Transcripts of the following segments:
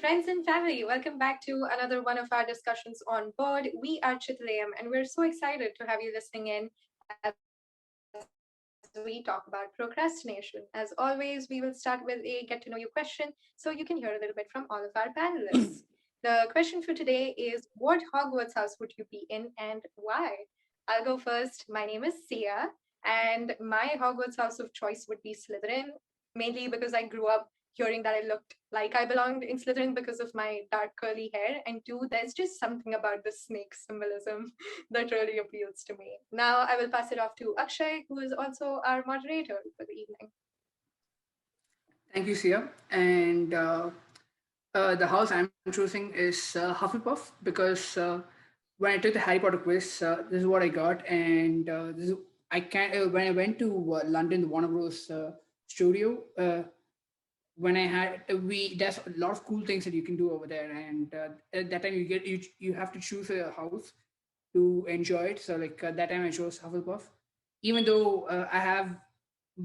Friends and family, welcome back to another one of our discussions on board. We are Chittalayam, and we're so excited to have you listening in as we talk about procrastination. As always, we will start with a get to know you question so you can hear a little bit from all of our panelists. The question for today is, what Hogwarts house would you be in and why? I'll go first. My name is Sia, and my Hogwarts house of choice would be Slytherin, mainly because I grew up hearing that I looked like I belonged in Slytherin because of my dark curly hair. And two, there's just something about the snake symbolism that really appeals to me. Now I will pass it off to Akshay, who is also our moderator for the evening. Thank you, Sia. And the house I'm choosing is Hufflepuff because when I took the Harry Potter quiz, this is what I got, and this is, I can when I went to London, the Warner Bros. Studio. When I had there's a lot of cool things that you can do over there, and at that time you have to choose a house to enjoy it. So like that time I chose Hufflepuff, even though I have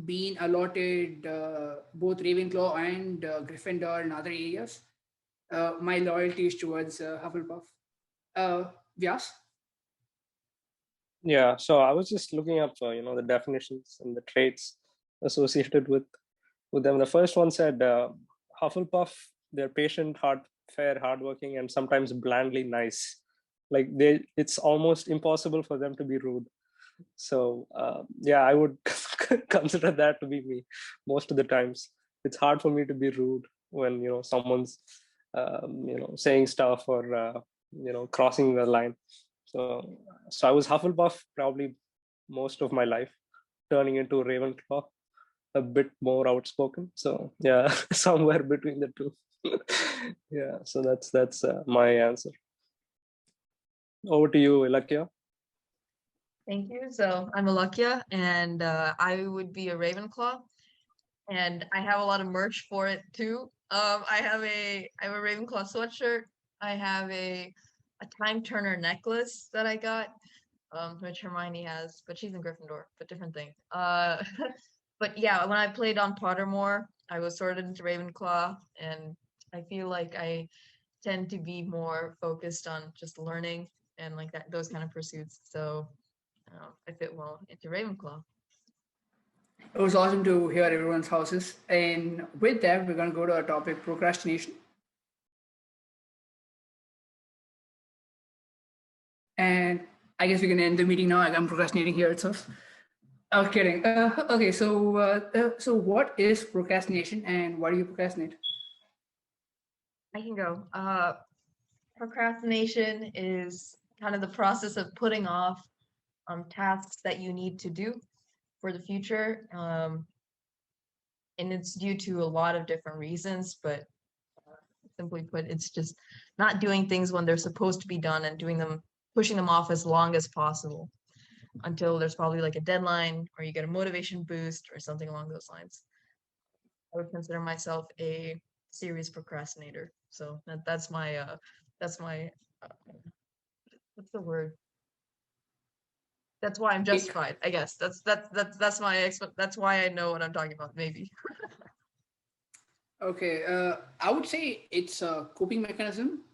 been allotted both Ravenclaw and Gryffindor and other areas. My loyalty is towards Hufflepuff. Vyas? Yeah, so I was just looking up, the definitions and the traits associated with them. The first one said Hufflepuff, they're patient, fair, hardworking, and sometimes blandly nice. Like it's almost impossible for them to be rude. So yeah, I would consider that to be me most of the times. It's hard for me to be rude when someone's saying stuff or crossing the line. So I was Hufflepuff probably most of my life, turning into Ravenclaw, a bit more outspoken. So yeah, somewhere between the two. Yeah, so that's my answer. Over to you, Ilakkiya. Thank you. So I'm Ilakkiya, and I would be a Ravenclaw, and I have a lot of merch for it too. I have a Ravenclaw sweatshirt. I have a Time Turner necklace that I got, which Hermione has, but she's in Gryffindor, but different thing. But yeah, when I played on Pottermore, I was sorted into Ravenclaw, and I feel like I tend to be more focused on just learning and like those kind of pursuits. So I fit well into Ravenclaw. It was awesome to hear everyone's houses. And with that, we're going to go to our topic, procrastination. And I guess we can end the meeting now. I'm procrastinating here itself. I'm kidding. Okay, so what is procrastination and why do you procrastinate? I can go. Procrastination is kind of the process of putting off tasks that you need to do for the future. And it's due to a lot of different reasons, but simply put, it's just not doing things when they're supposed to be done and pushing them off as long as possible until there's probably like a deadline or you get a motivation boost or something along those lines. I would consider myself a serious procrastinator. So that's my what's the word? That's why I'm justified, I guess. That's why I know what I'm talking about, maybe. Okay, I would say it's a coping mechanism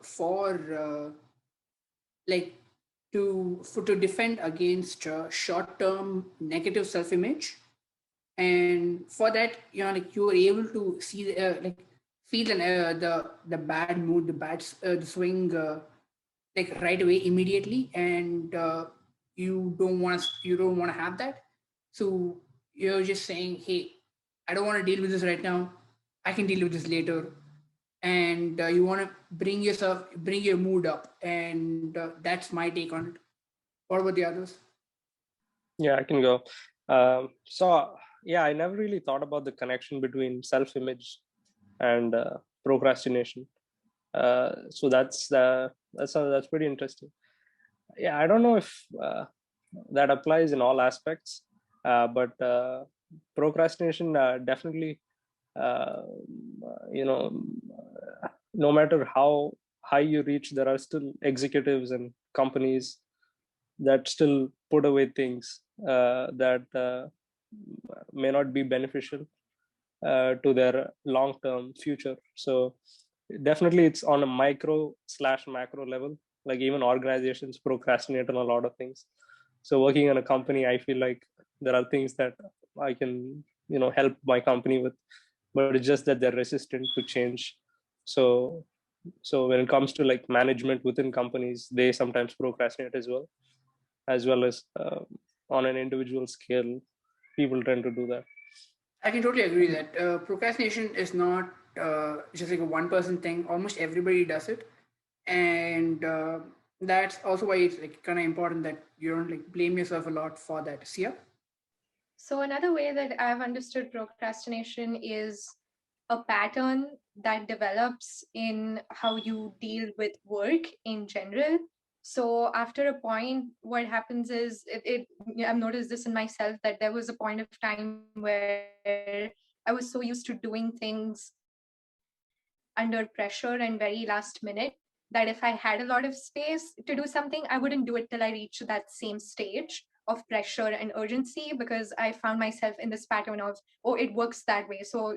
for like to defend against short-term negative self-image, and for that, like you are able to see like feel the bad mood, the swing like right away immediately, and you don't want to have that. So you're just saying, hey, I don't want to deal with this right now. I can deal with this later. And you want to bring your mood up, and that's my take on it. What about the others? Yeah, I can go. So yeah, I never really thought about the connection between self-image and procrastination. So that's pretty interesting. Yeah, I don't know if that applies in all aspects, but procrastination definitely, no matter how high you reach, there are still executives and companies that still put away things that may not be beneficial to their long-term future. So definitely it's on a micro/macro level. Like even organizations procrastinate on a lot of things. So working in a company, I feel like there are things that I can, help my company with, but it's just that they're resistant to change. So when it comes to like management within companies, they sometimes procrastinate as well as on an individual scale, people tend to do that. I can totally agree that procrastination is not just like a one-person thing. Almost everybody does it, and that's also why it's like kind of important that you don't like blame yourself a lot for that. Sia? So another way that I've understood procrastination is a pattern that develops in how you deal with work in general. So after a point, what happens is I've noticed this in myself, that there was a point of time where I was so used to doing things under pressure and very last minute that if I had a lot of space to do something, I wouldn't do it till I reach that same stage of pressure and urgency, because I found myself in this pattern of, oh, it works that way. So,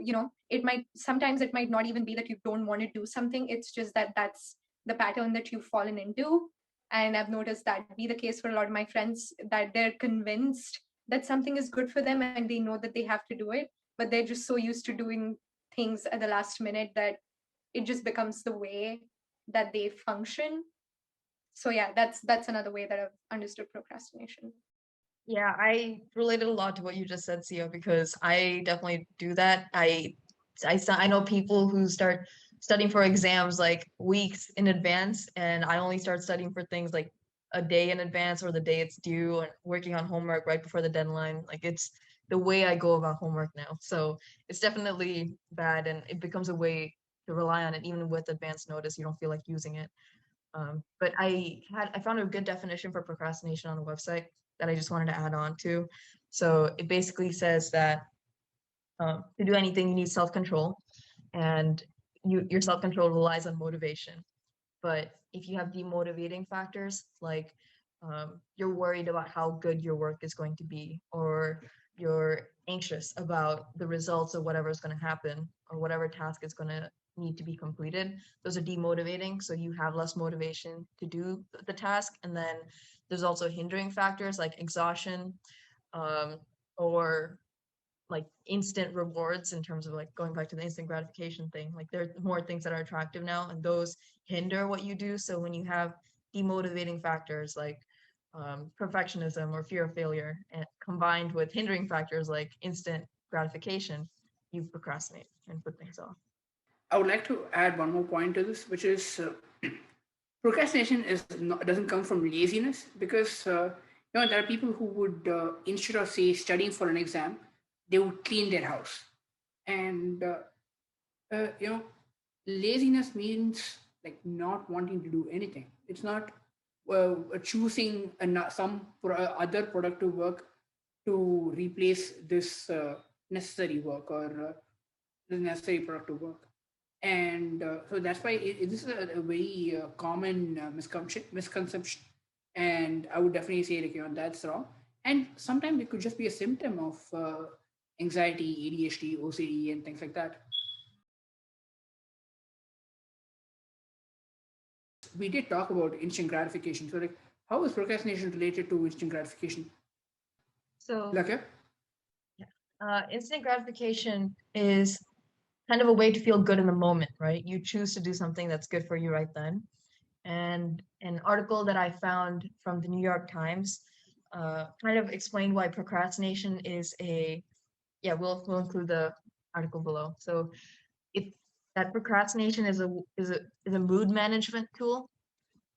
sometimes it might not even be that you don't want to do something. It's just that that's the pattern that you've fallen into. And I've noticed that be the case for a lot of my friends, that they're convinced that something is good for them and they know that they have to do it, but they're just so used to doing things at the last minute that it just becomes the way that they function. So yeah, that's another way that I've understood procrastination. Yeah, I related a lot to what you just said, Sia, because I definitely do that. I know people who start studying for exams like weeks in advance, and I only start studying for things like a day in advance or the day it's due, and working on homework right before the deadline. Like it's the way I go about homework now. So it's definitely bad, and it becomes a way to rely on it even with advance notice. You don't feel like using it. But I found a good definition for procrastination on the website that I just wanted to add on to. So it basically says that to do anything, you need self-control, and your self-control relies on motivation. But if you have demotivating factors, like you're worried about how good your work is going to be, or you're anxious about the results of whatever is going to happen, or whatever task is going to need to be completed, those are demotivating. So you have less motivation to do the task. And then there's also hindering factors like exhaustion, um, or like instant rewards, in terms of like going back to the instant gratification thing. Like there are more things that are attractive now, and those hinder what you do. So when you have demotivating factors like perfectionism or fear of failure, and combined with hindering factors like instant gratification, you procrastinate and put things off. I would like to add one more point to this, which is procrastination doesn't come from laziness, because there are people who would instead of say studying for an exam, they would clean their house, and uh, you know laziness means like not wanting to do anything. It's not choosing other productive work to replace this necessary work, or the necessary productive work. And so that's why this is a very common misconception, and I would definitely say like that's wrong. And sometimes it could just be a symptom of anxiety, ADHD, OCD, and things like that. We did talk about instant gratification. So, like, how is procrastination related to instant gratification? So Like, yeah, instant gratification is kind of a way to feel good in the moment, right? You choose to do something that's good for you right then. And an article that I found from the New York Times kind of explained why procrastination is yeah, we'll include the article below. So it that procrastination is a mood management tool,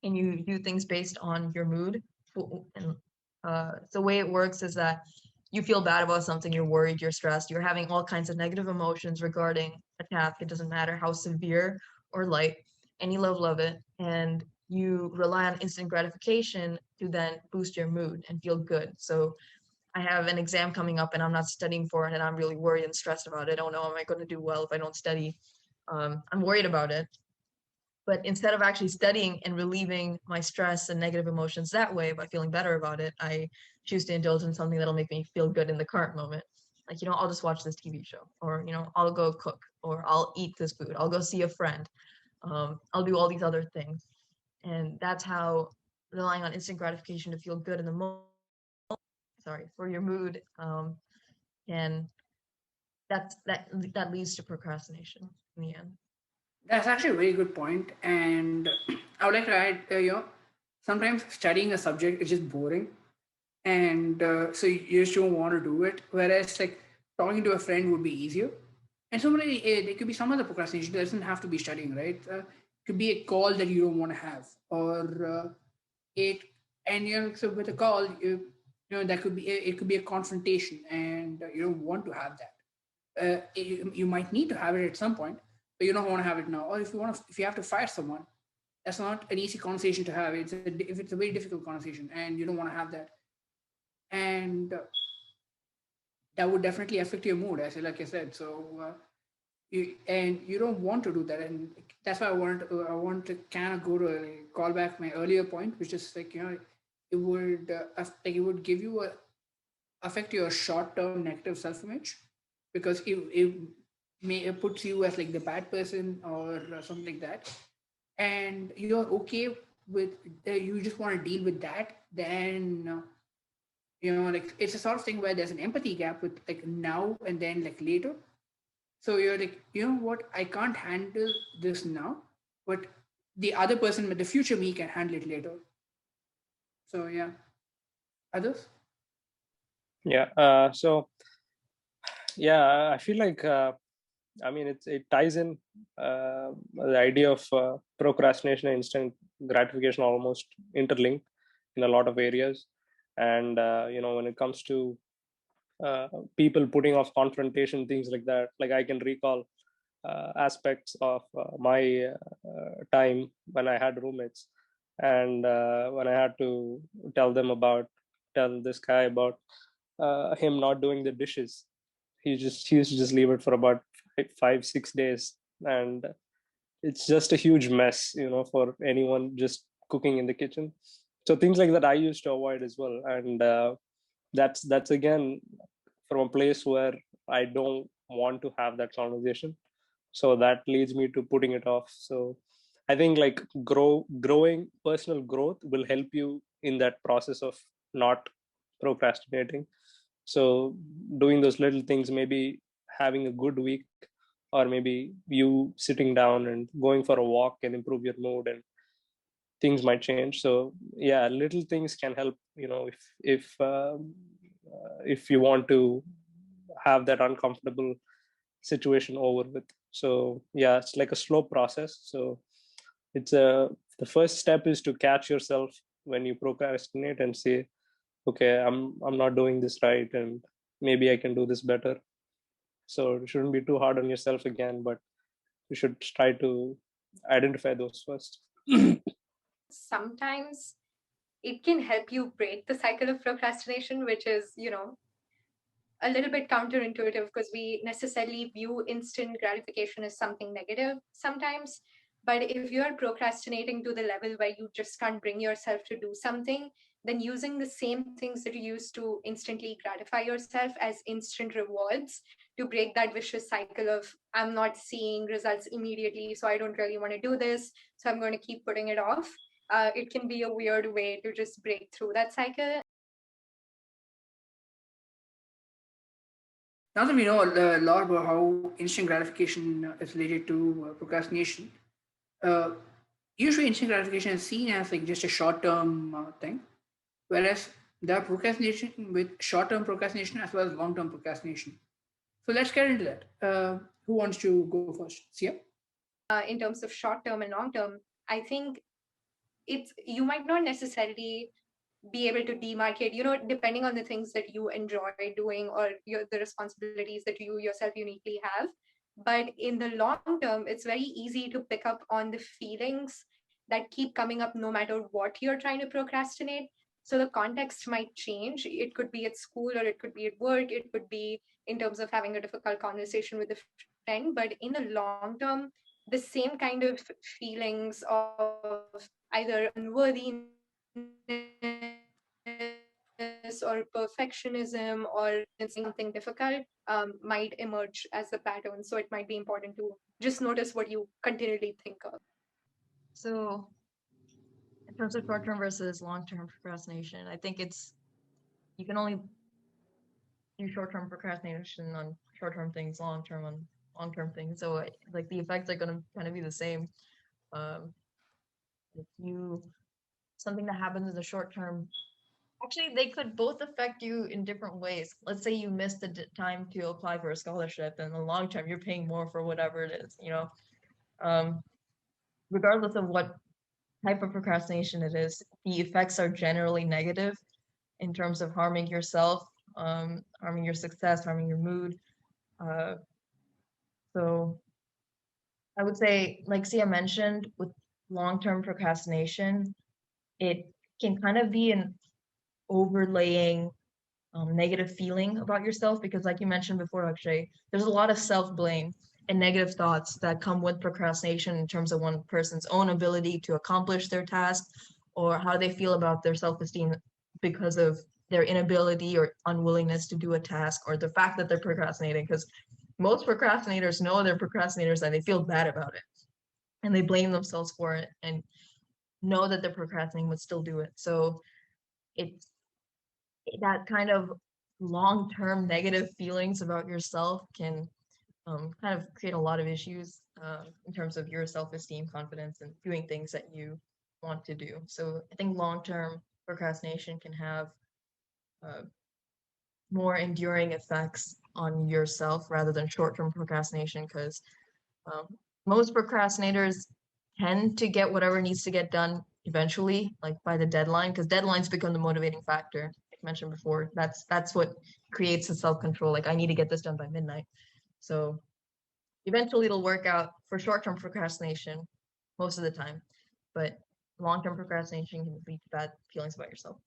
and you do things based on your mood. And the way it works is that you feel bad about something, you're worried, you're stressed, you're having all kinds of negative emotions regarding a task. It doesn't matter how severe or light, any level of it, and you rely on instant gratification to then boost your mood and feel good. So I have an exam coming up and I'm not studying for it, and I'm really worried and stressed about it. Oh no, am I going to do well if I don't study? I'm worried about it. But instead of actually studying and relieving my stress and negative emotions that way by feeling better about it, I choose to indulge in something that'll make me feel good in the current moment. Like, I'll just watch this TV show, or, I'll go cook, or I'll eat this food, I'll go see a friend. I'll do all these other things. And that's how relying on instant gratification to feel good in the moment, for your mood, can that leads to procrastination in the end. That's actually a very good point, and I would like to add, sometimes studying a subject is just boring, and so you just don't want to do it. Whereas like talking to a friend would be easier, and somebody there could be some other procrastination. It doesn't have to be studying, right? It could be a call that you don't want to have, or it, and so with a call, that could be it could be a confrontation, and you don't want to have that. You might need to have it at some point, but you don't want to have it now. Or if you have to fire someone, that's not an easy conversation to have. If it's a very difficult conversation, and you don't want to have that, and that would definitely affect your mood, as like I said. So you don't want to do that, and that's why I want to kind of go to call back my earlier point, which is like it would it would give you affect your short term negative self image, because it puts you as like the bad person or something like that, and you're okay with you just want to deal with that, then like it's a sort of thing where there's an empathy gap with like now and then like later. So you're like, you know what, I can't handle this now, but the other person with the future me can handle it later. So yeah, others. Yeah. So yeah, I feel like I mean it ties in the idea of procrastination and instant gratification almost interlinked in a lot of areas, and when it comes to people putting off confrontation, things like that. Like I can recall aspects of my time when I had roommates, and when I had to tell this guy about him not doing the dishes. He used to just leave it for about 5, 6 days, and it's just a huge mess, for anyone just cooking in the kitchen. So things like that I used to avoid as well, and that's again from a place where I don't want to have that conversation. So that leads me to putting it off. So I think like growing personal growth will help you in that process of not procrastinating. So doing those little things, maybe having a good week, or maybe you sitting down and going for a walk can improve your mood, and things might change. So yeah, little things can help, if you want to have that uncomfortable situation over with. So yeah, it's like a slow process. So it's a the first step is to catch yourself when you procrastinate and say, okay, I'm not doing this right, and maybe I can do this better. So it shouldn't be too hard on yourself again, but you should try to identify those first. Sometimes it can help you break the cycle of procrastination, which is, a little bit counterintuitive because we necessarily view instant gratification as something negative sometimes. But if you're procrastinating to the level where you just can't bring yourself to do something, then using the same things that you use to instantly gratify yourself as instant rewards to break that vicious cycle of I'm not seeing results immediately, so I don't really want to do this, so I'm going to keep putting it off. It can be a weird way to just break through that cycle. Now that we know a lot about how instant gratification is related to procrastination, uh, usually instant gratification is seen as like just a short-term thing, whereas there are procrastination with short-term procrastination as well as long-term procrastination. So let's get into that. Who wants to go first? Sia? In terms of short term and long term, I think you might not necessarily be able to demarcate, depending on the things that you enjoy doing or the responsibilities that you yourself uniquely have. But in the long term, it's very easy to pick up on the feelings that keep coming up no matter what you're trying to procrastinate. So the context might change. It could be at school, or it could be at work, it could be in terms of having a difficult conversation with a friend. But in the long term, the same kind of feelings of either unworthiness or perfectionism or something difficult might emerge as a pattern. So it might be important to just notice what you continually think of. So in terms of short-term versus long-term procrastination, I think you can only do short-term procrastination on short-term things, long-term on long-term things. So like the effects are going to kind of be the same. If something that happens in the short term, actually they could both affect you in different ways. Let's say you missed the time to apply for a scholarship, and in the long term you're paying more for whatever it is, regardless of what type of procrastination it is, the effects are generally negative in terms of harming yourself, harming your success, harming your mood. So I would say, like Sia mentioned, with long-term procrastination, it can kind of be an overlaying negative feeling about yourself, because like you mentioned before, Akshay, there's a lot of self-blame and negative thoughts that come with procrastination in terms of one person's own ability to accomplish their task, or how they feel about their self-esteem because of their inability or unwillingness to do a task, or the fact that they're procrastinating, because most procrastinators know they're procrastinators and they feel bad about it and they blame themselves for it and know that they're procrastinating but still do it. So it's that kind of long-term negative feelings about yourself can kind of create a lot of issues in terms of your self-esteem, confidence, and doing things that you want to do. So I think long-term procrastination can have more enduring effects on yourself rather than short-term procrastination, because most procrastinators tend to get whatever needs to get done eventually, like by the deadline, because deadlines become the motivating factor. Like mentioned before, that's what creates the self-control. Like, I need to get this done by midnight. So eventually it'll work out for short-term procrastination most of the time, but long-term procrastination can lead to bad feelings about yourself.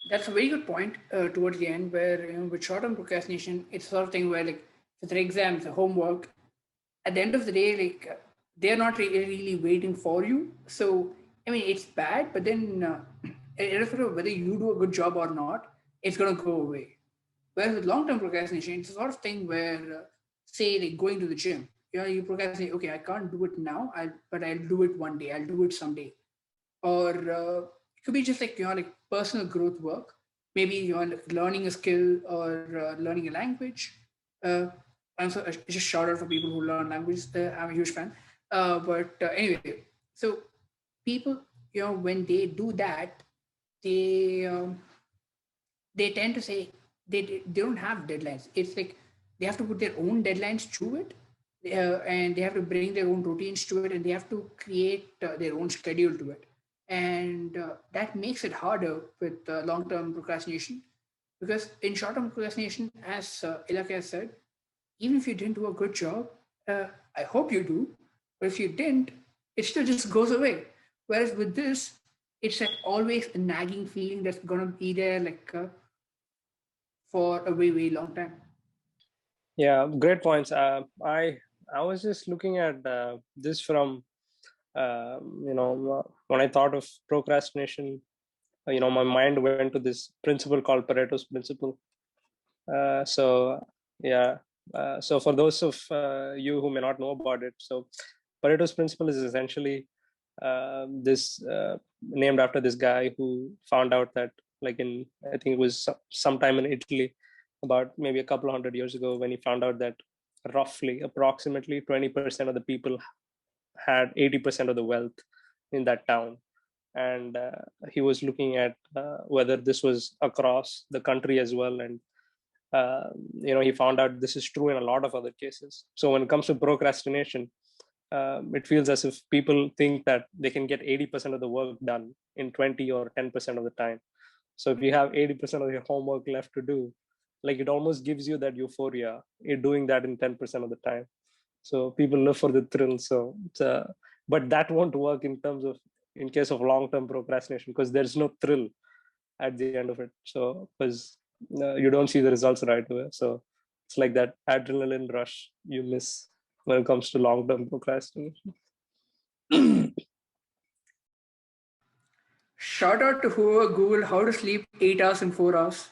That's a very good point towards the end, where with short-term procrastination, it's sort of thing where, like, for exams, homework, at the end of the day, like, they're not really waiting for you. So I mean, it's bad, but then irrespective of whether you do a good job or not, it's gonna go away. Whereas with long-term procrastination, it's a sort of thing where, say, like going to the gym, you procrastinate. Okay, I can't do it now, but I'll do it one day. I'll do it someday. Or it could be just like like personal growth work. Maybe you're like learning a skill or learning a language. And so just shout out for people who learn languages. I'm a huge fan. But anyway, so people, when they do that, they they tend to say they don't have deadlines. It's like they have to put their own deadlines to it, and they have to bring their own routines to it, and they have to create their own schedule to it, and that makes it harder with long-term procrastination, because in short-term procrastination, as Ilakkiya said, even if you didn't do a good job, I hope you do, but if you didn't, it still just goes away. Whereas with this, it's like always a nagging feeling that's gonna be there, like for a very, very long time. Yeah, great points. I was just looking at this from when I thought of procrastination, my mind went to this principle called Pareto's principle. So yeah, so for those of you who may not know about it, so Pareto's principle is essentially this named after this guy who found out that, like, in, I think it was sometime in Italy, about maybe a couple of 100 years ago, when he found out that approximately 20% of the people had 80% of the wealth in that town. And he was looking at whether this was across the country as well. And he found out this is true in a lot of other cases. So when it comes to procrastination, it feels as if people think that they can get 80% of the work done in 20 or 10% of the time. So if you have 80% of your homework left to do, like, it almost gives you that euphoria you're doing that in 10% of the time. So people live for the thrill. So but that won't work in case of long-term procrastination, because there's no thrill at the end of it. So because you don't see the results right away. So it's like that adrenaline rush you miss when it comes to long-term procrastination. Shout out to whoever Googled how to sleep 8 hours in 4 hours.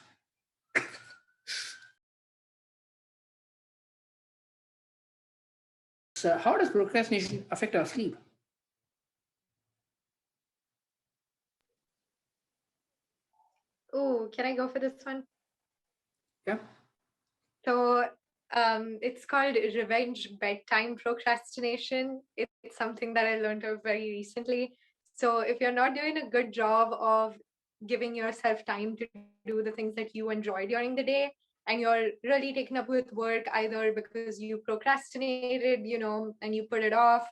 So how does procrastination affect our sleep? Oh, can I go for this one? Yeah. So it's called revenge bedtime procrastination. It's something that I learned of very recently. So if you're not doing a good job of giving yourself time to do the things that you enjoy during the day, and you're really taken up with work either because you procrastinated, and you put it off,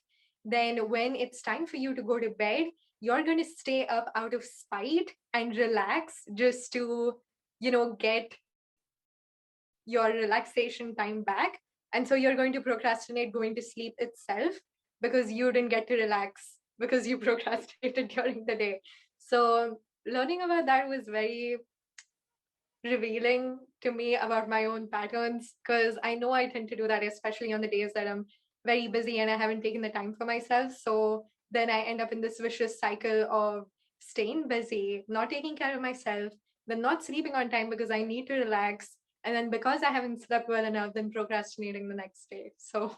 then when it's time for you to go to bed, you're going to stay up out of spite and relax just to get your relaxation time back. And so you're going to procrastinate going to sleep itself because you didn't get to relax because you procrastinated during the day. So learning about that was very revealing to me about my own patterns, because I know I tend to do that, especially on the days that I'm very busy and I haven't taken the time for myself. So then I end up in this vicious cycle of staying busy, not taking care of myself, then not sleeping on time because I need to relax. And then because I haven't slept well enough, then procrastinating the next day. So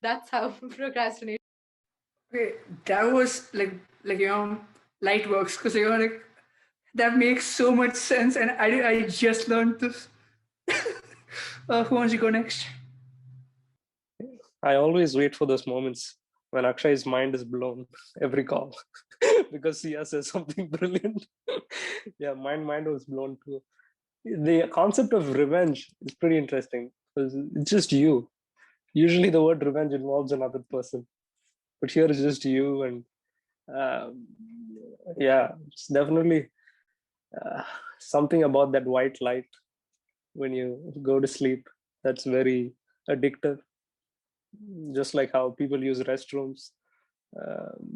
that's how procrastination. Okay, that was like light works, because like that makes so much sense, and I just learned this. Who wants to go next? I always wait for those moments when Akshay's mind is blown every call because Sia says something brilliant. Yeah, mind was blown too. The concept of revenge is pretty interesting because it's just you. Usually, the word revenge involves another person, but here it's just you, and um, yeah, it's definitely uh, something about that white light when you go to sleep that's very addictive. Just like how people use restrooms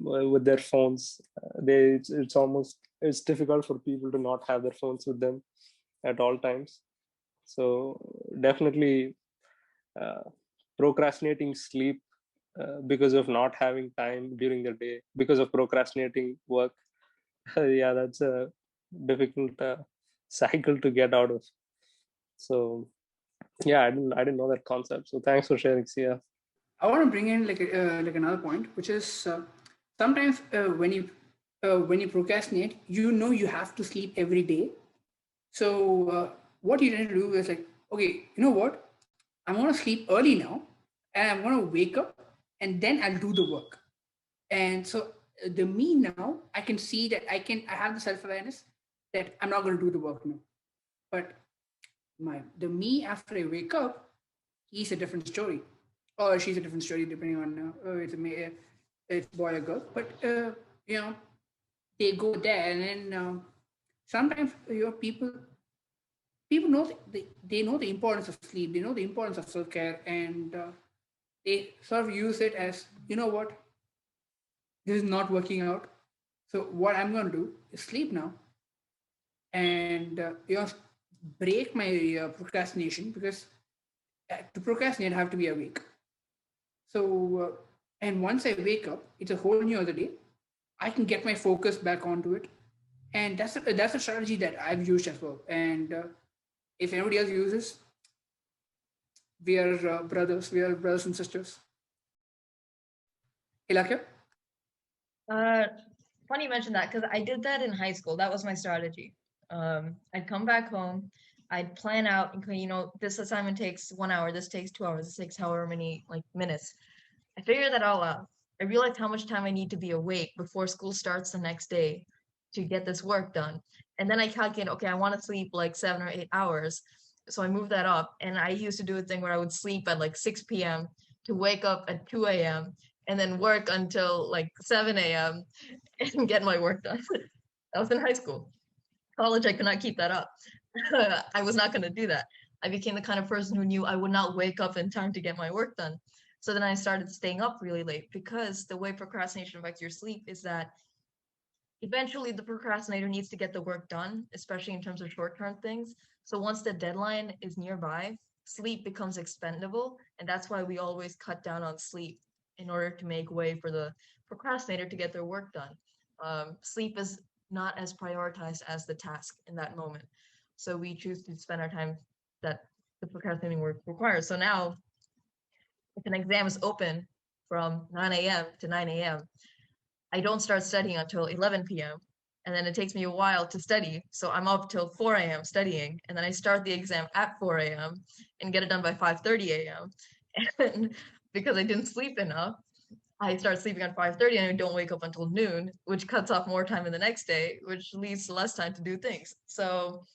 with their phones, it's almost it's difficult for people to not have their phones with them at all times. So definitely uh, procrastinating sleep because of not having time during the day, because of procrastinating work. Yeah, that's a difficult cycle to get out of. So yeah, I didn't know that concept. So thanks for sharing, Sia. I want to bring in like another point, which is sometimes when you procrastinate, you know you have to sleep every day. So what you tend to do is like, okay, you know what? I'm gonna sleep early now, and I'm gonna wake up, and then I'll do the work. And so the me now, I can see that I have the self awareness that I'm not gonna do the work now. But the me after I wake up, he's a different story, or she's a different story depending on it's boy or girl. But you know, they go there, and then sometimes people know they know the importance of sleep. They know the importance of self care, and they sort of use it as, you know what, this is not working out. So what I'm going to do is sleep now, and break my procrastination, because to procrastinate I have to be awake. So, and once I wake up, it's a whole new other day. I can get my focus back onto it, and that's a strategy that I've used as well. And if anybody else uses, we are brothers. We are brothers and sisters. Ilakkiya? Funny you mentioned that because I did that in high school. That was my strategy. I'd come back home, I'd plan out, okay, this assignment takes 1 hour, this takes 2 hours, this takes however many like minutes. I figured that all out. I realized how much time I need to be awake before school starts the next day to get this work done. And then I calculate, okay, I want to sleep like 7 or 8 hours. So I moved that up. And I used to do a thing where I would sleep at like 6 p.m. to wake up at 2 a.m. and then work until like 7 a.m. and get my work done. That was in high school. College, I could not keep that up. I was not going to do that. I became the kind of person who knew I would not wake up in time to get my work done. So then I started staying up really late, because the way procrastination affects your sleep is that eventually the procrastinator needs to get the work done, especially in terms of short-term things. So once the deadline is nearby, sleep becomes expendable. And that's why we always cut down on sleep in order to make way for the procrastinator to get their work done. Sleep is not as prioritized as the task in that moment. So we choose to spend our time that the procrastinating work requires. So now, if an exam is open from 9 a.m. to 9 a.m., I don't start studying until 11 p.m. and then it takes me a while to study. So I'm up till 4 a.m. studying, and then I start the exam at 4 a.m. and get it done by 5:30 a.m. And because I didn't sleep enough, I start sleeping at 5:30 and I don't wake up until noon, which cuts off more time in the next day, which leads to less time to do things. So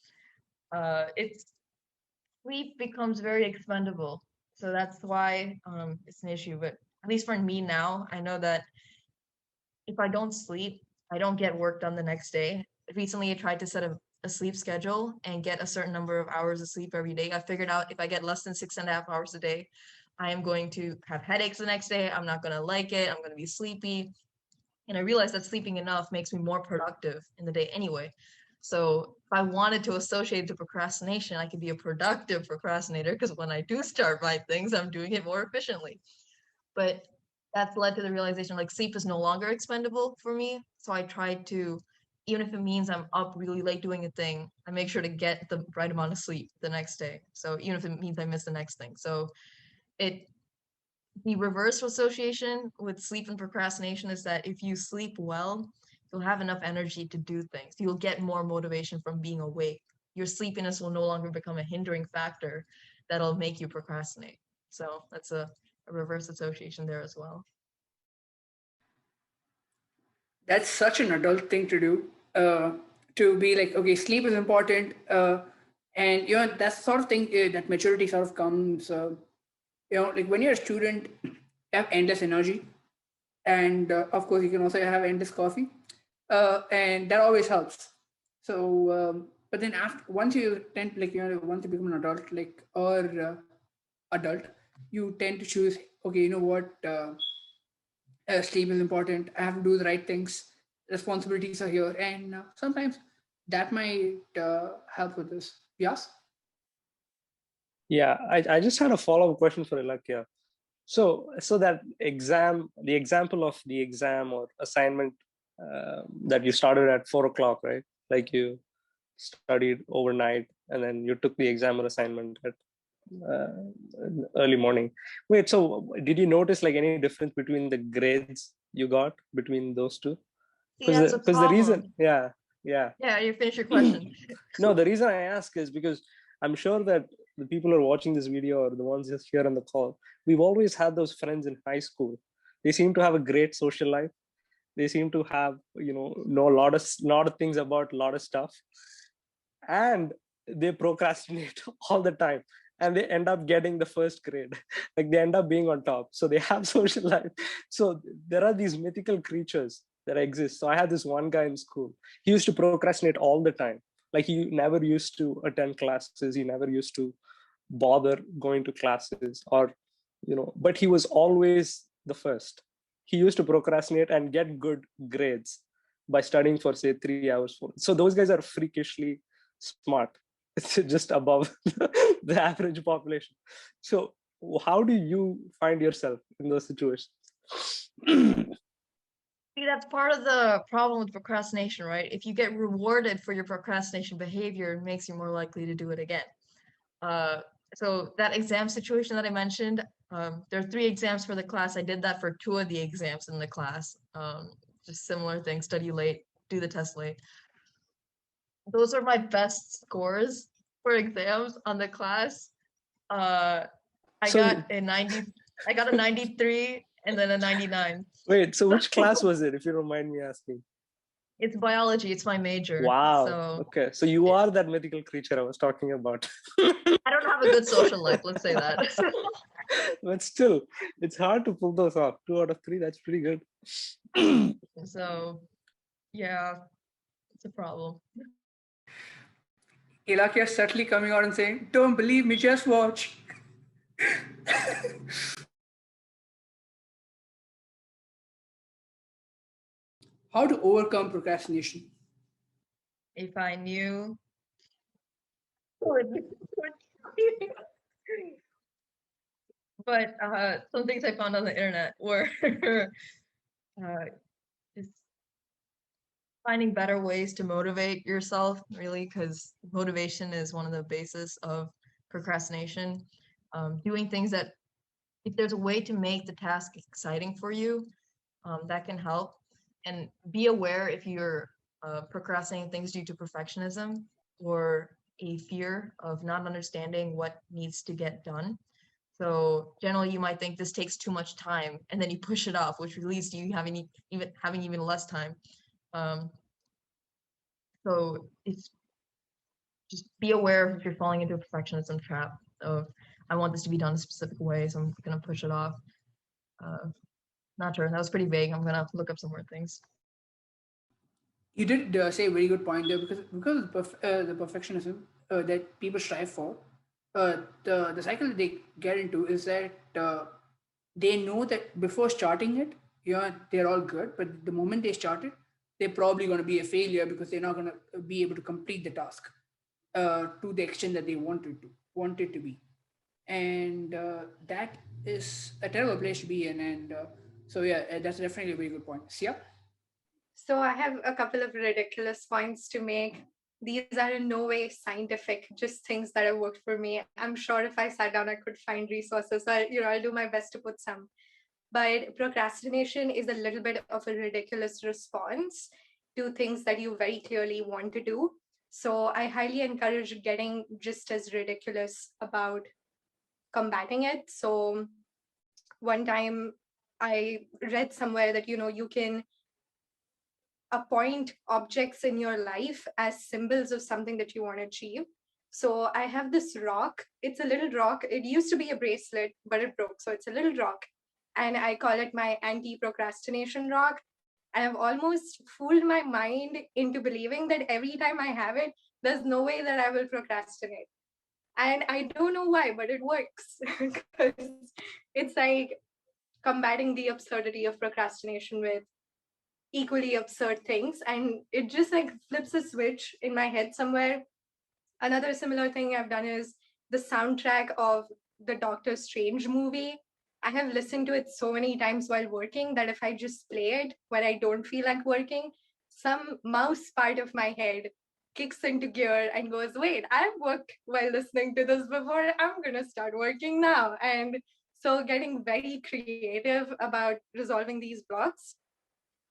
it's sleep becomes very expendable. So that's why it's an issue. But at least for me now, I know that if I don't sleep, I don't get work done the next day. Recently, I tried to set a sleep schedule and get a certain number of hours of sleep every day. I figured out if I get less than 6.5 hours a day, I am going to have headaches the next day. I'm not going to like it. I'm going to be sleepy. And I realized that sleeping enough makes me more productive in the day anyway. So if I wanted to associate it to procrastination, I could be a productive procrastinator because when I do start my things, I'm doing it more efficiently. But that's led to the realization like sleep is no longer expendable for me. So I try to, even if it means I'm up really late doing a thing, I make sure to get the right amount of sleep the next day. So even if it means I miss the next thing. So the reverse association with sleep and procrastination is that if you sleep well, you'll have enough energy to do things. You'll get more motivation from being awake. Your sleepiness will no longer become a hindering factor that'll make you procrastinate. So that's a reverse association there as well. That's such an adult thing to do. To be like, okay, sleep is important, and that's the sort of thing that maturity sort of comes. Like when you're a student, you have endless energy, and of course, you can also have endless coffee, and that always helps. So, but then after once you tend like once you become an adult, like or adult, you tend to choose. Okay, you know what? Sleep is important. I have to do the right things. Responsibilities are here, and sometimes that might help with this. Yes. Yeah, I just had a follow-up question for Ilakkiya. So that exam, the example of the exam or assignment that you started at 4 o'clock, right? Like you studied overnight and then you took the exam or assignment at early morning. Wait, so did you notice like any difference between the grades you got between those two? See, that's a Because the reason, problem. yeah. Yeah, you finish your question. No, the reason I ask is because I'm sure that the people who are watching this video or the ones just here on the call, we've always had those friends in high school. They seem to have a great social life. They seem to have, know a lot of things about a lot of stuff, and they procrastinate all the time, and they end up getting the first grade. Like they end up being on top. So they have social life. So there are these mythical creatures that exist. So I had this one guy in school. He used to procrastinate all the time. Like he never used to attend classes. He never used to bother going to classes, or but he was always the first. He used to procrastinate and get good grades by studying for say 3 hours. So those guys are freakishly smart. It's just above the average population. So how do you find yourself in those situations? See, that's part of the problem with procrastination, right? If you get rewarded for your procrastination behavior, it makes you more likely to do it again. So that exam situation that I mentioned, there are 3 exams for the class. I did that for 2 of the exams in the class. Just similar thing, study late, do the test late. Those are my best scores for exams on the class. I got a 93 and then a 99. Wait, so which class was it, if you don't mind me asking? It's biology. It's my major. Wow. So okay. So you are that mythical creature I was talking about. I don't have a good social life. Let's say that. But still, it's hard to pull those off. 2 out of 3, that's pretty good. So, yeah, it's a problem. Ilakkiya is subtly coming out and saying, "Don't believe me, just watch." How to overcome procrastination? If I knew. But some things I found on the internet were just finding better ways to motivate yourself, really, because motivation is one of the basis of procrastination. Doing things that, if there's a way to make the task exciting for you, that can help. And be aware if you're procrastinating things due to perfectionism or a fear of not understanding what needs to get done. So generally, you might think this takes too much time, and then you push it off, which leads to you having even less time. Um, so it's just be aware if you're falling into a perfectionism trap of I want this to be done a specific way, so I'm gonna push it off. Not sure. That was pretty vague. I'm gonna look up some more things. You did say a very good point there because of the perfectionism that people strive for. The cycle that they get into is that they know that before starting it, they're all good, but the moment they start it, they're probably going to be a failure because they're not going to be able to complete the task to the extent that they want it to be, and that is a terrible place to be in. And so yeah, that's definitely a very good point. Sia? So I have a couple of ridiculous points to make. These are in no way scientific, just things that have worked for me. I'm sure if I sat down, I could find resources. So I'll do my best to put some. But procrastination is a little bit of a ridiculous response to things that you very clearly want to do. So I highly encourage getting just as ridiculous about combating it. So one time I read somewhere that, you can appoint objects in your life as symbols of something that you want to achieve. So I have this rock. It's a little rock. It used to be a bracelet, but it broke. So it's a little rock. And I call it my anti-procrastination rock. And I've almost fooled my mind into believing that every time I have it, there's no way that I will procrastinate. And I don't know why, but it works. Because it's like combating the absurdity of procrastination with equally absurd things, and it just like flips a switch in my head somewhere. Another similar thing I've done is the soundtrack of the Doctor Strange movie. I have listened to it so many times while working that if I just play it when I don't feel like working, some mouse part of my head kicks into gear and goes, wait, I've worked while listening to this before, I'm gonna start working now. And so getting very creative about resolving these blocks.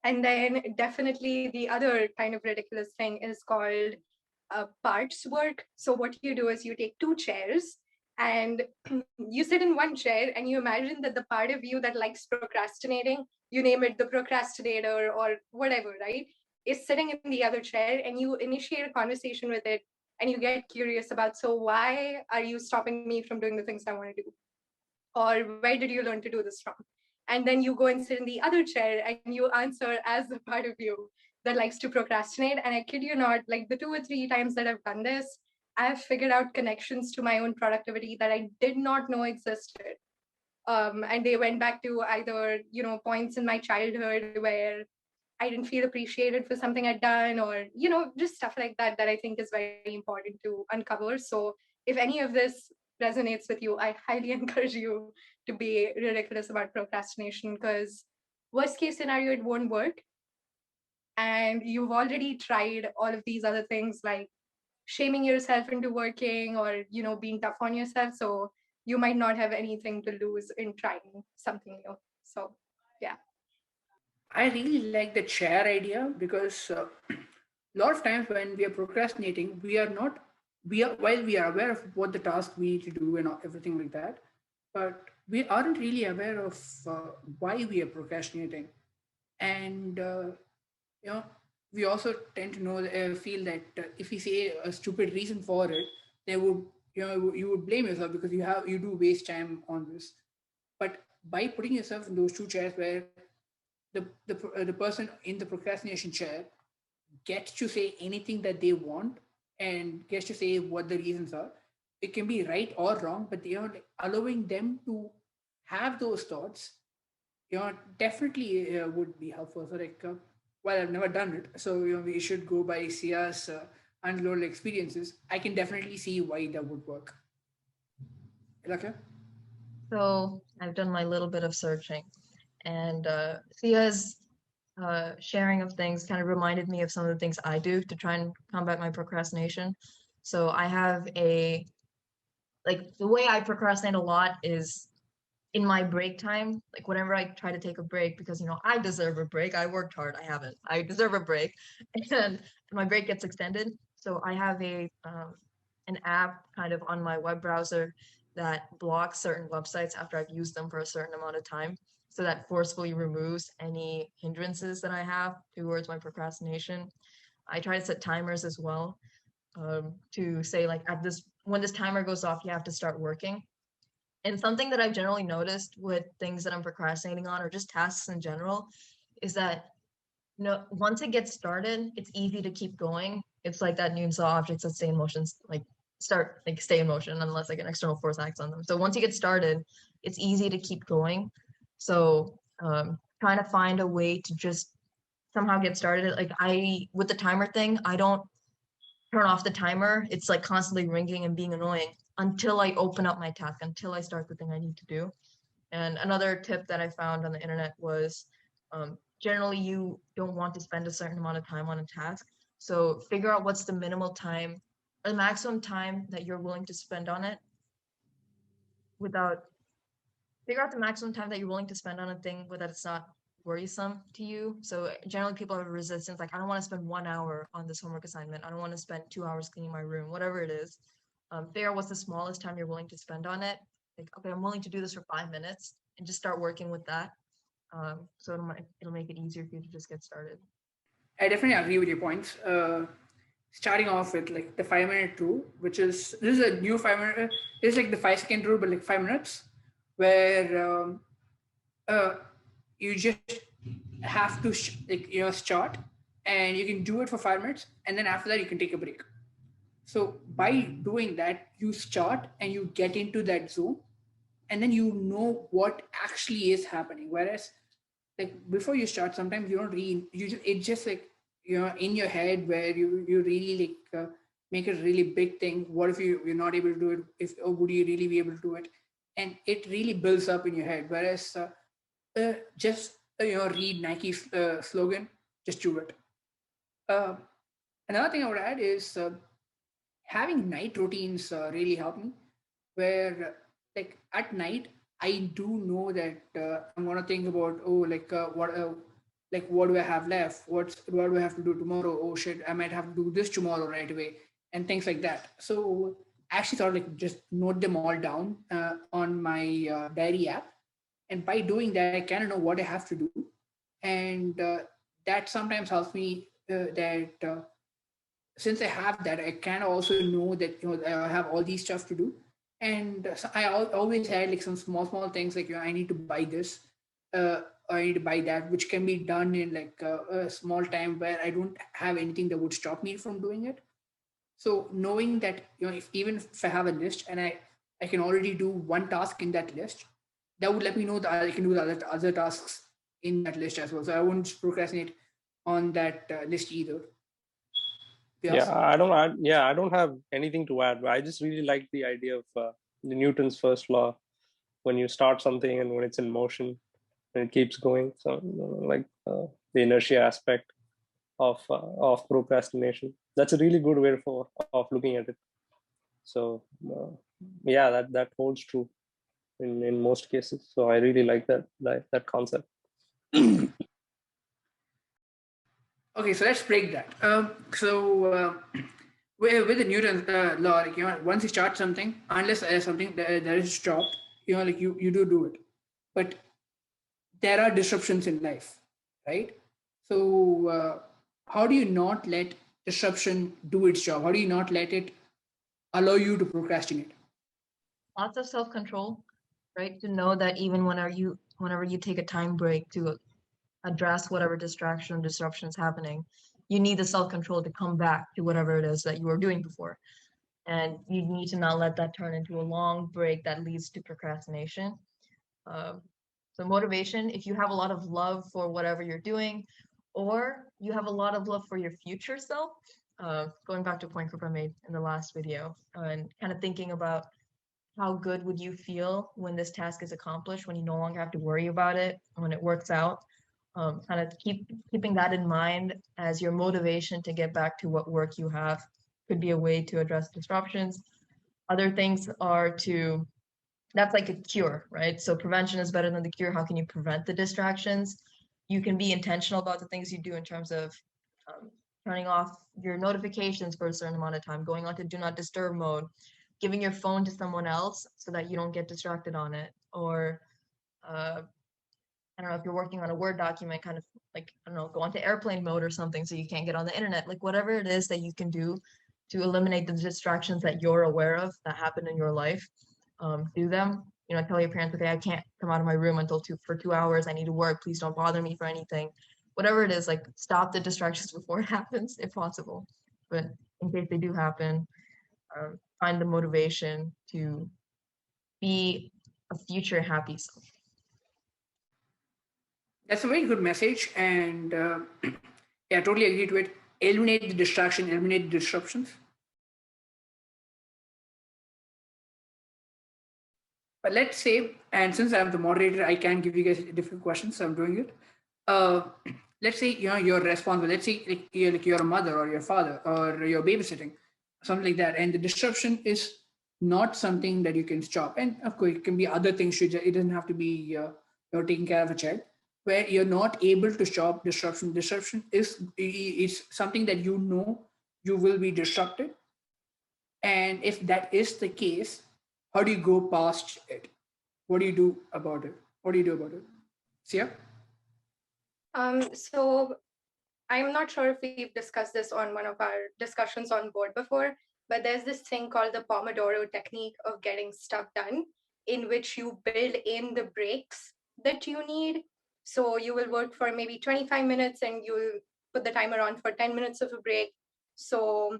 And then definitely the other kind of ridiculous thing is called parts work. So what you do is you take two chairs and you sit in one chair and you imagine that the part of you that likes procrastinating, you name it the procrastinator or whatever, right, is sitting in the other chair, and you initiate a conversation with it and you get curious about, so why are you stopping me from doing the things I want to do? Or where did you learn to do this from? And then you go and sit in the other chair and you answer as a part of you that likes to procrastinate. And I kid you not, like the 2 or 3 times that I've done this, I've figured out connections to my own productivity that I did not know existed. And they went back to either, points in my childhood where I didn't feel appreciated for something I'd done, or, just stuff like that, that I think is very important to uncover. So if any of this resonates with you, I highly encourage you to be ridiculous about procrastination, because worst case scenario, it won't work. And you've already tried all of these other things like shaming yourself into working or, being tough on yourself. So you might not have anything to lose in trying something new. So yeah. I really like the chair idea because a lot of times when we are procrastinating, we are while we are aware of what the task we need to do and everything like that, but we aren't really aware of why we are procrastinating. And you know, we also tend to feel that if we say a stupid reason for it, they would you would blame yourself because you do waste time on this. But by putting yourself in those two chairs where the person in the procrastination chair gets to say anything that they want and gets to say what the reasons are. It can be right or wrong, but like allowing them to have those thoughts, definitely would be helpful. So like, well, I've never done it, so we should go by Sia's unloaded experiences. I can definitely see why that would work. Ilakkiya? So I've done my little bit of searching, and Sia's sharing of things kind of reminded me of some of the things I do to try and combat my procrastination. So I have the way I procrastinate a lot is in my break time, like whenever I try to take a break, because I deserve a break. I worked hard. I haven't. I deserve a break, and my break gets extended. So I have an app kind of on my web browser that blocks certain websites after I've used them for a certain amount of time. So that forcefully removes any hindrances that I have towards my procrastination. I try to set timers as well, to say like when this timer goes off, you have to start working. And something that I've generally noticed with things that I'm procrastinating on, or just tasks in general, is that once it gets started, it's easy to keep going. It's like that Newton's law, objects that stay in motion, stay in motion unless like an external force acts on them. So once you get started, it's easy to keep going. So trying to find a way to just somehow get started. Like with the timer thing, I don't turn off the timer. It's like constantly ringing and being annoying until I open up my task, until I start the thing I need to do. And another tip that I found on the internet was, generally you don't want to spend a certain amount of time on a task. So figure out what's the minimal time or the maximum time that you're willing to spend on it figure out the maximum time that you're willing to spend on a thing without it's not worrisome to you. So generally people have a resistance, like I don't want to spend 1 hour on this homework assignment. I don't want to spend 2 hours cleaning my room, whatever it is. Figure out what's the smallest time you're willing to spend on it. Like, okay, I'm willing to do this for 5 minutes, and just start working with that. So it'll make it easier for you to just get started. I definitely agree with your points. Starting off with like the 5 minute rule, this is a new 5 minute. It's like the 5 second rule, but like 5 minutes, where you just have to start, and you can do it for 5 minutes, and then after that you can take a break. So by doing that, you start and you get into that zone, and then you know what actually is happening. Whereas like before you start, sometimes you don't really, it's just like in your head, where you really like make a really big thing. What if you're not able to do it? Or would you really be able to do it? And it really builds up in your head. Whereas just read Nike's slogan, just do it. Uh, Another thing I would add is having night routines really help me, where like at night I do know that I'm gonna think about, what do I have left, what do I have to do tomorrow, oh shit, I might have to do this tomorrow right away, and things like that. So I actually thought like just note them all down on my diary app, and by doing that I kind of know what I have to do. And that sometimes helps me that since I have that, I kind of also know that I have all these stuff to do, and so I always had like some small things, like I need to buy this, or I need to buy that, which can be done in like a small time where I don't have anything that would stop me from doing it. So knowing that even if I have a list and I can already do one task in that list, that would let me know that I can do the other tasks in that list as well. So I won't procrastinate on that list either. Yeah, I don't have anything to add. But I just really like the idea of the Newton's first law. When you start something and when it's in motion, and it keeps going. So the inertia aspect of procrastination. That's a really good way of looking at it. So that holds true in most cases. So I really like that concept. Okay, so let's break that. With the Newton's law, once you start something, unless there's something that is stopped, you do it. But there are disruptions in life, right? So how do you not let disruption do its job? How do you not let it allow you to procrastinate? Lots of self-control, right? To know that even whenever you take a time break to address whatever distraction or disruption is happening, you need the self-control to come back to whatever it is that you were doing before. And you need to not let that turn into a long break that leads to procrastination. So motivation, if you have a lot of love for whatever you're doing, or you have a lot of love for your future self, going back to a point Krupa made in the last video, and kind of thinking about how good would you feel when this task is accomplished, when you no longer have to worry about it, when it works out. Kind of keeping that in mind as your motivation to get back to what work you have could be a way to address disruptions. Other things are to that's like a cure, right? So prevention is better than the cure. How can you prevent the distractions? You can be intentional about the things you do in terms of turning off your notifications for a certain amount of time, going on to do not disturb mode, giving your phone to someone else so that you don't get distracted on it, or I don't know, if you're working on a Word document, kind of like, I don't know, go onto airplane mode or something so you can't get on the internet. Like whatever it is that you can do to eliminate the distractions that you're aware of that happen in your life, do them. You know, tell your parents, okay, I can't come out of my room until for 2 hours. I need to work. Please don't bother me for anything. Whatever it is, like stop the distractions before it happens, if possible. But in case they do happen, find the motivation to be a future happy self. That's a very good message, and yeah, I totally agree to it. Eliminate the distraction, eliminate the disruptions. But let's say, and since I'm the moderator, I can give you guys different questions. So I'm doing it. Uh, let's say you're responsible. Let's say you're a mother or your father or you're babysitting, something like that, and the disruption is not something that you can stop. And of course, it can be other things. It doesn't have to be taking care of a child, where you're not able to stop disruption. Disruption is something that you will be disrupted, and if that is the case, how do you go past it? What do you do about it? What do you do about it? Sia? So I'm not sure if we've discussed this on one of our discussions on board before, but there's this thing called the Pomodoro technique of getting stuff done, in which you build in the breaks that you need. So you will work for maybe 25 minutes and you'll put the timer on for 10 minutes of a break. So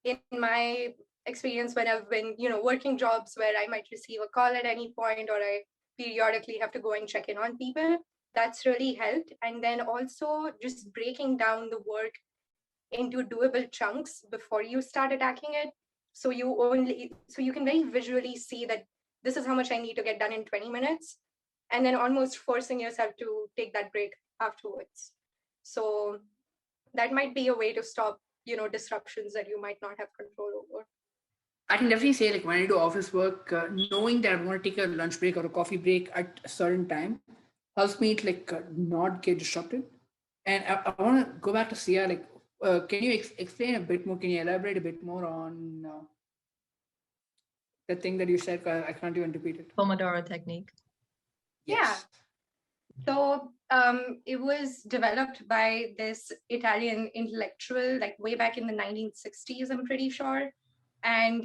in my experience, when I've been, working jobs where I might receive a call at any point, or I periodically have to go and check in on people, that's really helped. And then also just breaking down the work into doable chunks before you start attacking it. So you can very visually see that this is how much I need to get done in 20 minutes, and then almost forcing yourself to take that break afterwards. So that might be a way to stop, disruptions that you might not have control over. I can definitely say, like, when I do office work, knowing that I'm going to take a lunch break or a coffee break at a certain time helps me to not get disrupted. And I want to go back to Sia. Like, can you explain a bit more? Can you elaborate a bit more on the thing that you said? I can't even repeat it. Pomodoro technique. Yes. Yeah. So it was developed by this Italian intellectual, like way back in the 1960s, I'm pretty sure. And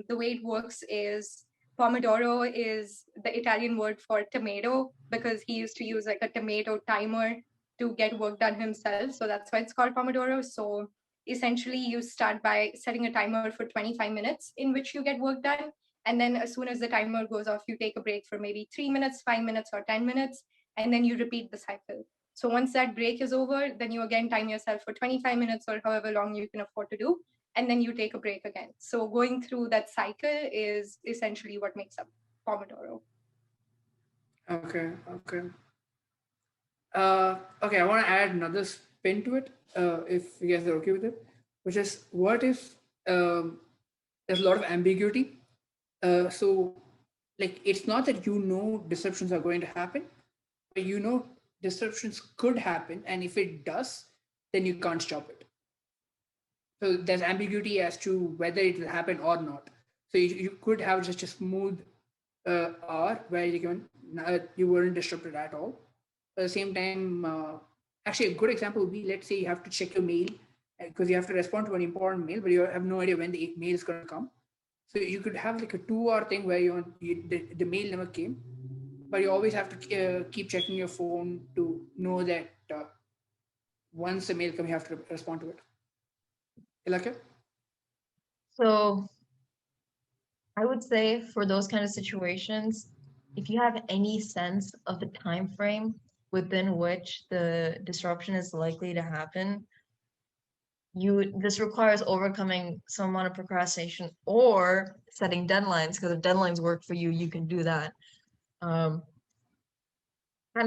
the way it works is Pomodoro is the Italian word for tomato, because he used to use like a tomato timer to get work done himself. So that's why it's called Pomodoro. So essentially you start by setting a timer for 25 minutes in which you get work done. And then as soon as the timer goes off, you take a break for maybe 3 minutes, 5 minutes, or 10 minutes, and then you repeat the cycle. So once that break is over, then you again time yourself for 25 minutes or however long you can afford to do, and then you take a break again. So going through that cycle is essentially what makes up Pomodoro. Okay. Okay, I want to add another spin to it, if you guys are okay with it, which is, what if there's a lot of ambiguity? So, like, it's not that disruptions are going to happen, but disruptions could happen, and if it does, then you can't stop it. So there's ambiguity as to whether it will happen or not. So you could have just a smooth hour where you weren't disrupted at all. At the same time, actually a good example would be, let's say you have to check your mail because you have to respond to an important mail, but you have no idea when the mail is going to come. So you could have like a 2-hour thing where the mail never came, but you always have to keep checking your phone to know that once the mail comes, you have to respond to it. Ilakkiya? So I would say for those kind of situations, if you have any sense of the time frame within which the disruption is likely to happen, this requires overcoming some amount of procrastination or setting deadlines, because if deadlines work for you, you can do that. Kind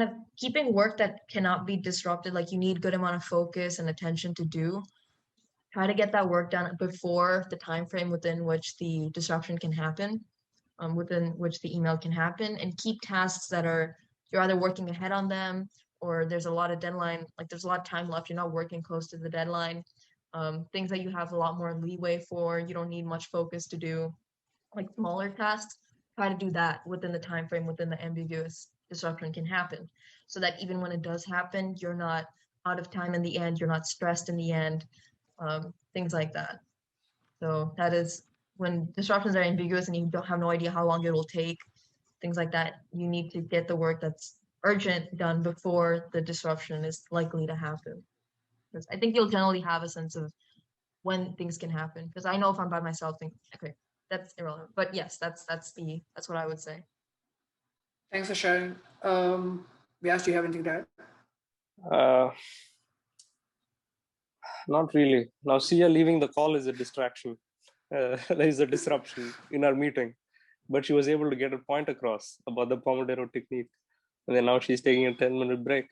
of keeping work that cannot be disrupted, like you need good amount of focus and attention to do. Try to get that work done before the time frame within which the disruption can happen. within which the email can happen, and keep tasks that are you're either working ahead on them or there's a lot of deadline, like there's a lot of time left, you're not working close to the deadline. Things that you have a lot more leeway for, you don't need much focus to do, like smaller tasks, try to do that within the time frame, within the ambiguous disruption can happen, so that even when it does happen, you're not out of time in the end, you're not stressed in the end, things like that. So that is when disruptions are ambiguous and you don't have no idea how long it will take, things like that, you need to get the work that's urgent done before the disruption is likely to happen. Because I think you'll generally have a sense of when things can happen. Because I know if I'm by myself, think, okay, that's irrelevant. But yes, that's what I would say. Thanks for sharing. Vyaas, do you have anything to add? Not really. Now, Sia leaving the call is a distraction. Is a disruption in our meeting, but she was able to get a point across about the Pomodoro technique, and then now she's taking a 10-minute break.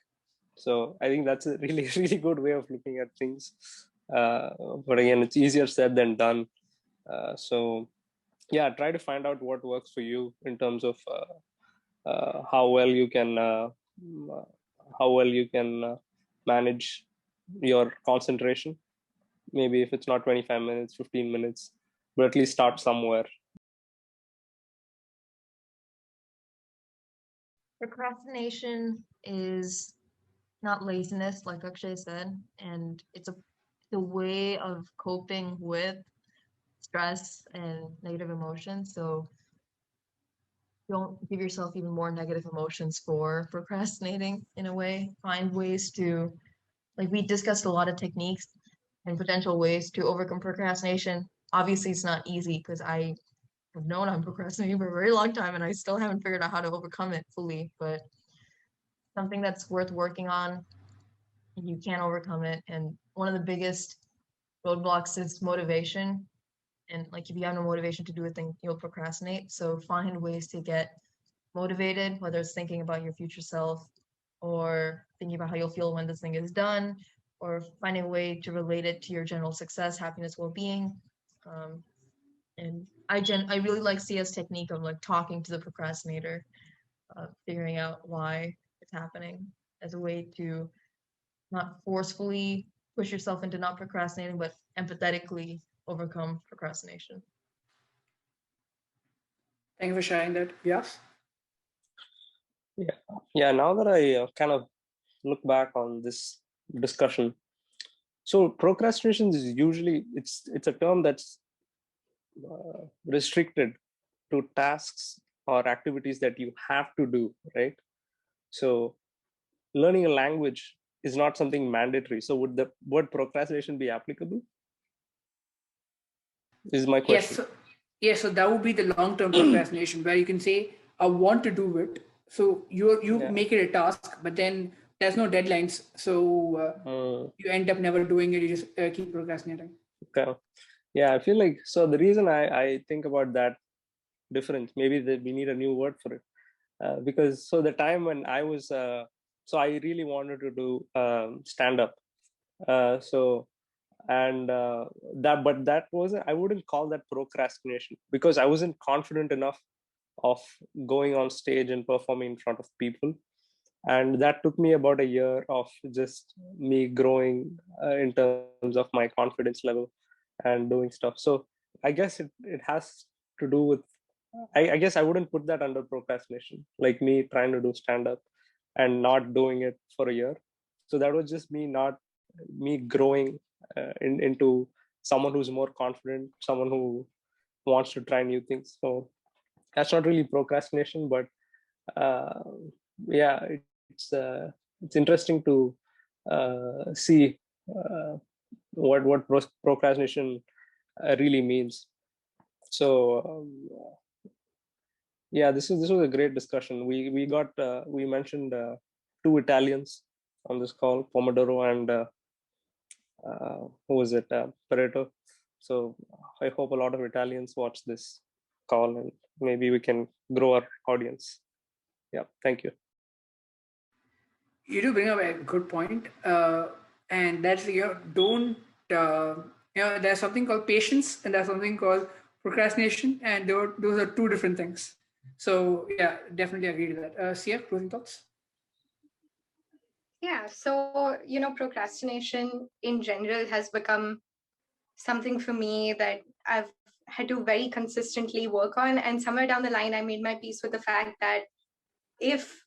So I think that's a really, really good way of looking at things. But again, it's easier said than done. So yeah, try to find out what works for you in terms of how well you can manage your concentration. Maybe if it's not 25 minutes, 15 minutes, but at least start somewhere. Procrastination is not laziness, like Akshay said, and it's the way of coping with stress and negative emotions. So don't give yourself even more negative emotions for procrastinating in a way. Find ways to, like we discussed a lot of techniques and potential ways to overcome procrastination. Obviously, it's not easy because I have known I'm procrastinating for a very long time and I still haven't figured out how to overcome it fully, but something that's worth working on. You can overcome it. And one of the biggest roadblocks is motivation. And like if you have no motivation to do a thing, you'll procrastinate. So find ways to get motivated, whether it's thinking about your future self or thinking about how you'll feel when this thing is done, or finding a way to relate it to your general success, happiness, well-being. And I really like Sia's technique of like talking to the procrastinator, figuring out why it's happening as a way to not forcefully push yourself into not procrastinating, but empathetically overcome procrastination. Thank you for sharing that, Vyaas. Yeah. Now that I kind of look back on this discussion, so procrastination is usually it's a term that's restricted to tasks or activities that you have to do, right? So learning a language is not something mandatory. So would the word procrastination be applicable? Is my question. Yes, so that would be the long-term procrastination where you can say, I want to do it. So you make it a task, but then there's no deadlines. So you end up never doing it. You just keep procrastinating. Okay. Yeah, I feel like, so the reason I think about that difference, maybe that we need a new word for it. Because so the time when I was, so I really wanted to do stand-up. That wasn't, I wouldn't call that procrastination because I wasn't confident enough of going on stage and performing in front of people. And that took me about a year of just me growing in terms of my confidence level and doing stuff. So I guess it has to do with, I guess I wouldn't put that under procrastination, like me trying to do stand-up and not doing it for a year. So that was just me growing into someone who's more confident, someone who wants to try new things. So that's not really procrastination, but yeah, it's interesting to see what procrastination really means. So yeah, this was a great discussion. We mentioned two Italians on this call, Pomodoro and who was it, Pareto. So I hope a lot of Italians watch this call and maybe we can grow our audience. Yeah, thank you. You do bring up a good point, and that's don't there's something called patience and there's something called procrastination, and those are two different things. So yeah, definitely agree to that. Sia, closing thoughts? Yeah, so, procrastination in general has become something for me that I've had to very consistently work on. And somewhere down the line, I made my peace with the fact that if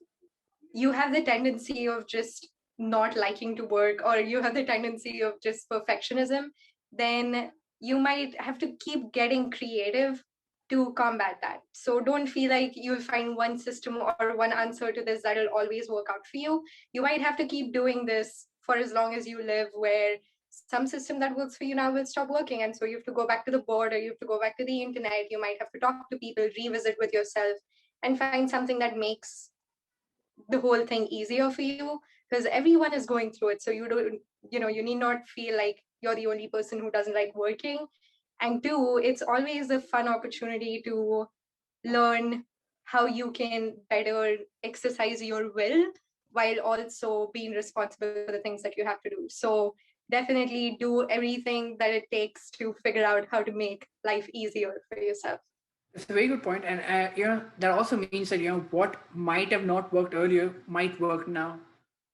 you have the tendency of just not liking to work, or you have the tendency of just perfectionism, then you might have to keep getting creative to combat that. So don't feel like you'll find one system or one answer to this that'll always work out for you. You might have to keep doing this for as long as you live, where some system that works for you now will stop working. And so you have to go back to the board, or you have to go back to the internet. You might have to talk to people, revisit with yourself, and find something that makes the whole thing easier for you, because everyone is going through it. So you need not feel like you're the only person who doesn't like working. And two, it's always a fun opportunity to learn how you can better exercise your will while also being responsible for the things that you have to do. So definitely do everything that it takes to figure out how to make life easier for yourself. It's a very good point, and that also means that what might have not worked earlier might work now.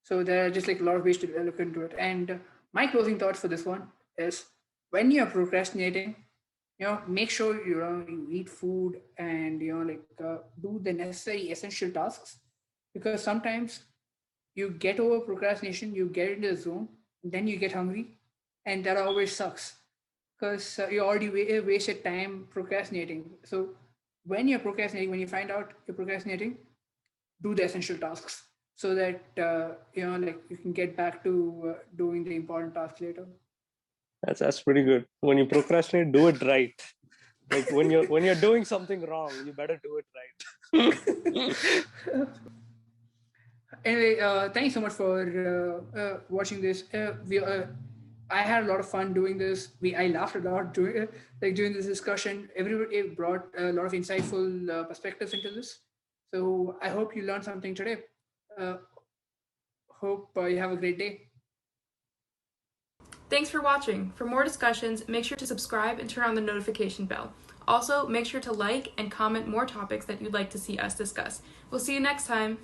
So there are just like a lot of ways to look into it. And my closing thoughts for this one is, when you're procrastinating, make sure you eat food, and do the necessary essential tasks, because sometimes you get over procrastination, you get into the zone, then you get hungry, and that always sucks, because you already wasted time procrastinating. So when you're procrastinating, when you find out you're procrastinating, do the essential tasks, so that you can get back to doing the important tasks later. That's pretty good. When you procrastinate, do it right. Like when you're doing something wrong, you better do it right. Anyway, thank you so much for watching this. I had a lot of fun doing this. I laughed a lot during this discussion. Everybody brought a lot of insightful perspectives into this. So I hope you learned something today. Uh, hope you have a great day. Thanks for watching. For more discussions, make sure to subscribe and turn on the notification bell. Also, make sure to like and comment more topics that you'd like to see us discuss. We'll see you next time.